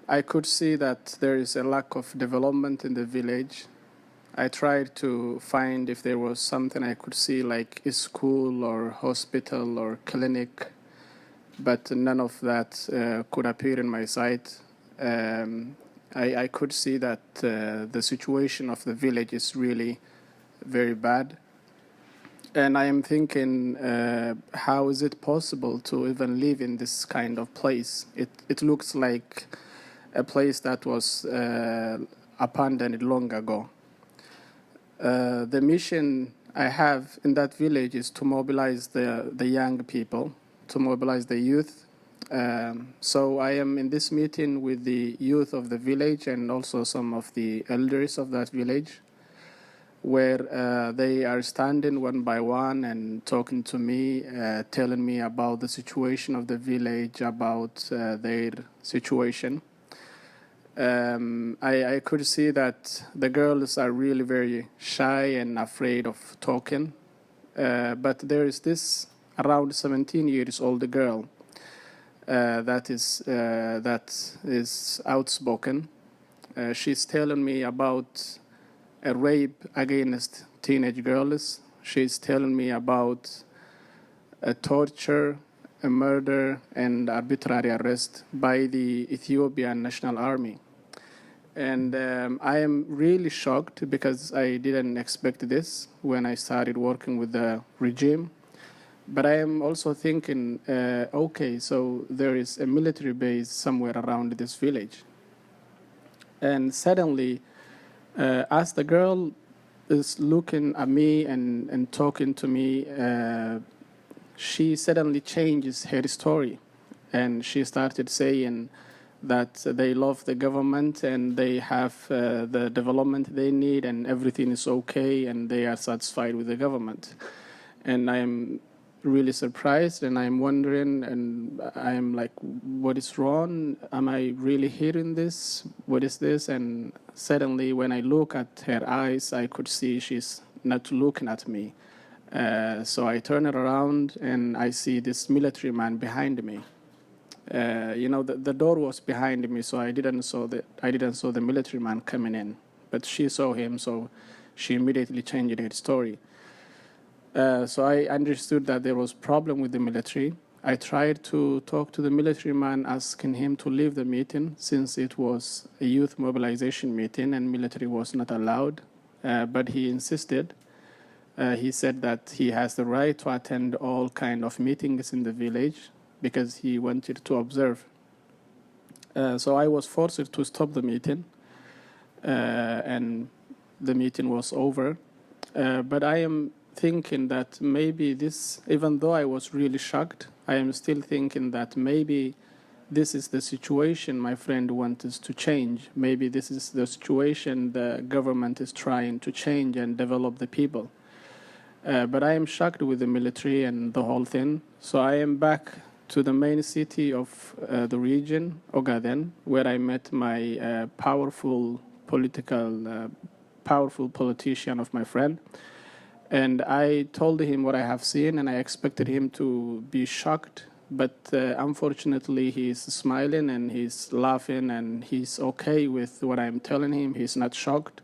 I could see that there is a lack of development in the village. I tried to find if there was something I could see, like a school or hospital or clinic, but none of that could appear in my sight. I could see that the situation of the village is really very bad. And I am thinking, how is it possible to even live in this kind of place? It looks like a place that was abandoned long ago. The mission I have in that village is to mobilize the young people, to mobilize the youth. So I am in this meeting with the youth of the village and also some of the elders of that village, where they are standing one by one and talking to me, telling me about the situation of the village, about their situation. I could see that the girls are really very shy and afraid of talking. But there is this around 17 years old girl that is outspoken. She's telling me about a rape against teenage girls. She's telling me about a torture, a murder, and arbitrary arrest by the Ethiopian National Army. And I am really shocked because I didn't expect this when I started working with the regime. But I am also thinking, okay, so there is a military base somewhere around this village. And suddenly, as the girl is looking at me and talking to me, she suddenly changes her story. And she started saying that they love the government and they have the development they need and everything is okay and they are satisfied with the government. And I am really surprised and I'm wondering and I'm like, what is wrong? Am I really hearing this? What is this? And suddenly when I look at her eyes, I could see she's not looking at me. So I turn it around and I see this military man behind me. The door was behind me, so I didn't saw the military man coming in. But she saw him, so she immediately changed her story. So I understood that there was problem with the military. I tried to talk to the military man, asking him to leave the meeting since it was a youth mobilization meeting and military was not allowed. But he insisted. He said that he has the right to attend all kind of meetings in the village because he wanted to observe. So I was forced to stop the meeting, and the meeting was over. But I am thinking that maybe this, even though I was really shocked, I am still thinking that maybe this is the situation my friend wants us to change. Maybe this is the situation the government is trying to change and develop the people. But I am shocked with the military and the whole thing. So I am back to the main city of the region, Ogaden, where I met my powerful politician of my friend. And I told him what I have seen, and I expected him to be shocked. But unfortunately, he's smiling and he's laughing and he's okay with what I'm telling him. He's not shocked.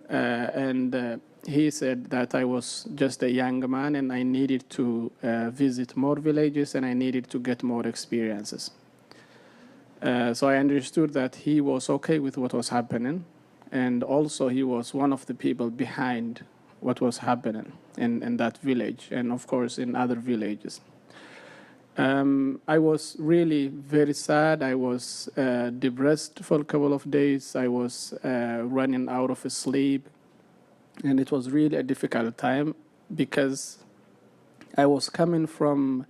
And he said that I was just a young man and I needed to visit more villages and I needed to get more experiences. So I understood that he was okay with what was happening. And also he was one of the people behind what was happening in that village and of course in other villages. I was really very sad. I was depressed for a couple of days. I was running out of sleep. And it was really a difficult time because I was coming from,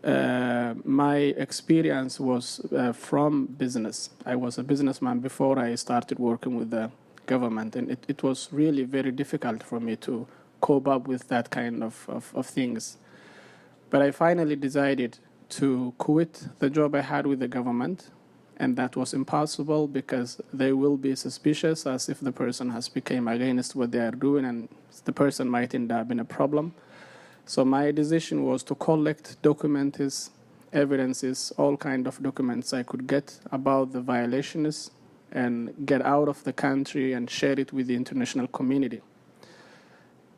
my experience was from business. I was a businessman before I started working with the government. And it was really very difficult for me to cope up with that kind of things. But I finally decided to quit the job I had with the government. And that was impossible because they will be suspicious as if the person has become against what they are doing and the person might end up in a problem. So my decision was to collect documents evidences, all kind of documents I could get about the violations and get out of the country and share it with the international community.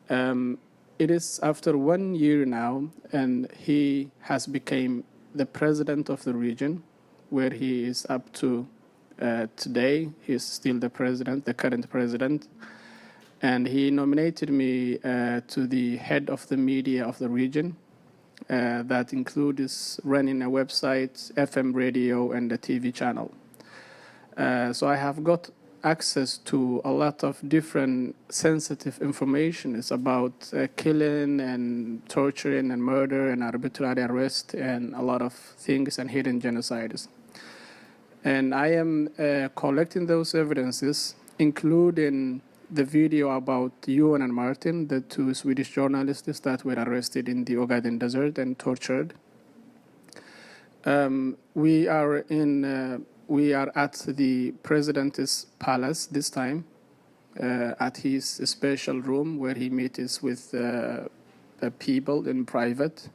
It is after 1 year now, and he has become the president of the region, where he is up to today. He is still the president, the current president. And he nominated me to the head of the media of the region. That includes running a website, FM radio, and a TV channel. So I have got access to a lot of different sensitive information. It's about killing and torturing and murder and arbitrary arrest and a lot of things and hidden genocides. And I am collecting those evidences, including the video about Johan and Martin, the two Swedish journalists that were arrested in the Ogaden desert and tortured. We are at the president's palace this time, at his special room where he meets with people in private.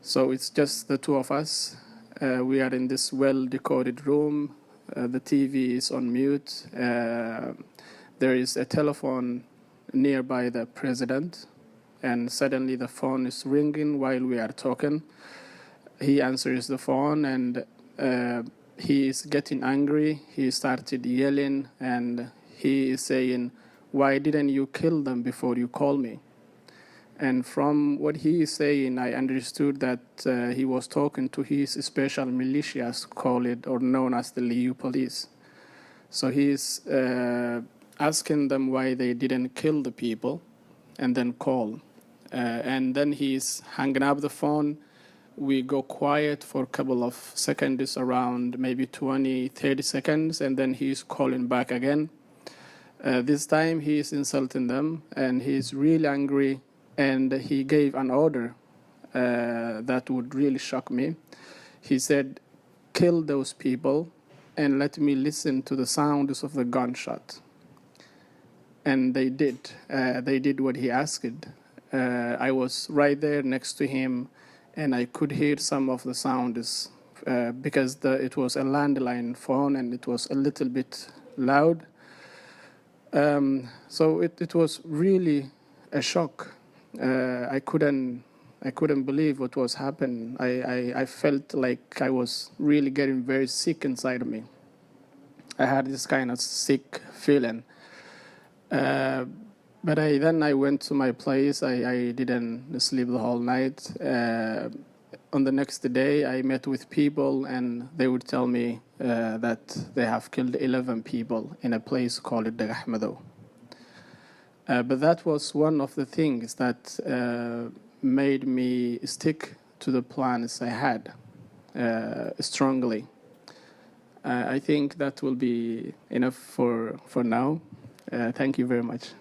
So it's just the two of us. We are in this well-decorated room. The TV is on mute. There is a telephone nearby the president, and suddenly the phone is ringing while we are talking. He answers the phone, and he is getting angry. He started yelling, and he is saying, "Why didn't you kill them before you called me?" And from what he is saying, I understood that he was talking to his special militias, called or known as the Liu police. So he is asking them why they didn't kill the people and then call. And then he's hanging up the phone. We go quiet for a couple of seconds, around maybe 20, 30 seconds, and then he's calling back again. This time he is insulting them, and he's really angry, and he gave an order that would really shock me. He said, "Kill those people and let me listen to the sounds of the gunshot." And they did. They did what he asked. I was right there next to him, and I could hear some of the sounds because it was a landline phone and it was a little bit loud. So it was really a shock. I couldn't believe what was happening. I felt like I was really getting very sick inside of me. I had this kind of sick feeling. But then I went to my place. I didn't sleep the whole night. On the next day, I met with people, and they would tell me that they have killed 11 people in a place called Dagahmado. But that was one of the things that made me stick to the plans I had strongly. I think that will be enough for now. Thank you very much.